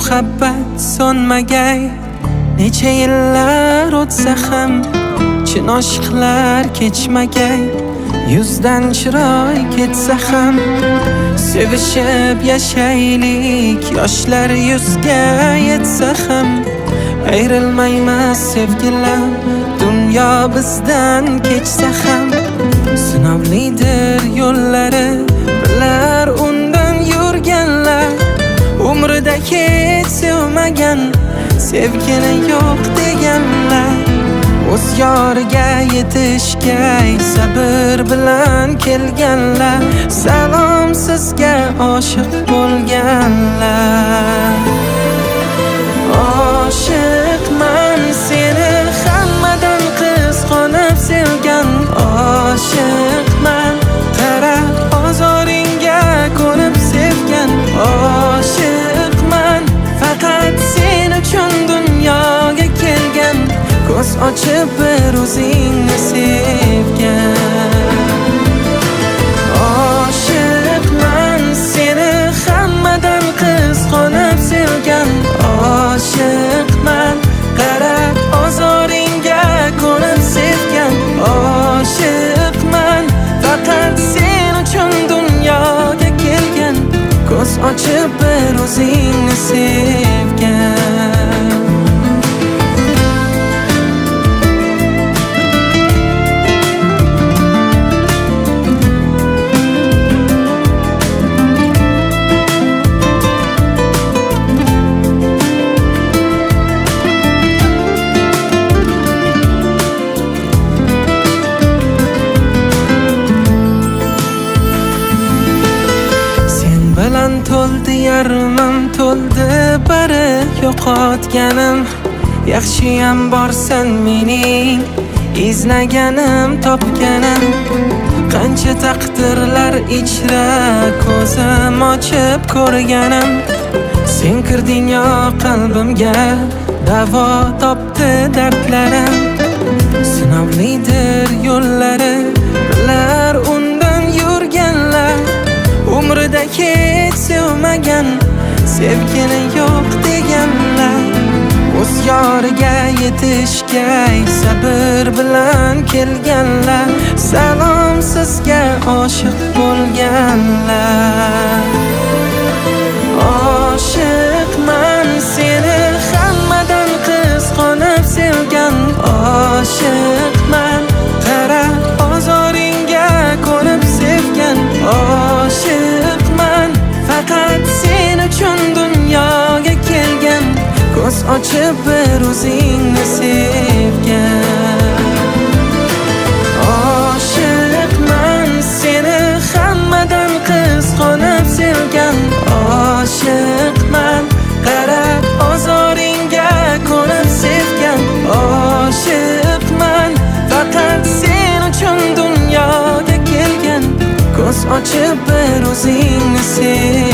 muhabbat so'nmagay. Necha yillar o'tsa ham chin oshiqlar kechmagay. Yuzdan chiroy ketsa ham sevishib yashaylik. Yoshlar yuzga yetsa ham ayrilmaymiz sevgilar. Dunyo bizdan kechsa ham sinovlidir yo'llari. Bilar undan yurganlar umrida hech sevmagan, sevgini yo'q deganlar. O'z yoriga yetishga sabr bilan kelganlar. Salom sizga oshiq bo'lganlar. Oshiqman seni hammadan qizg'onib sevgan. Oshiqman qarab ozoringga ko'nib sevgan. Oshiqman faqat sen uchun dunyoga kelgan. Ko'z ochib bir o'zingni sevgan. Oshiqman seni hammadan qizg'onib sevgan. Oshiqman qarab ozoringga ko'nib sevgan. Oshiqman faqat sen uchun dunyoga kelgan. Ko'z ochib bir o'zingni sevgan. Bilan to'ldi yarmim, to'ldi bari yo'qotganim. Yaxshiyam borsan mening izlaganim, topganim. Qancha taqdirlar ichra ko'zim ochib ko'rganim. Sen kirding yo qalbimga, davo topdi dardlarim. Sinovlidir yo'llari, bilar undan yurganlar. Umrida hech sevmagan, sevgini yo'q deganlar. O'z yoriga yetishga sabr bilan kelganlar. Salom sizga oshiq bo'lganlar. Oshiqman seni hammadan qizg'onib sevgan. Oshiqman qarab ozoringga ko'nib sevgan. Oshiqman faqat sen uchun dunyoga kelgan. Ko'z ochib bir o'zingni sevgan. Oshiqman seni hammadan qizg'onib sevgan. Oshiqman qarab ozoringga ko'nib sevgan. Oshiqman faqat sen uchun dunyoga kelgan. Ko'z ochib bir o'zingni sev.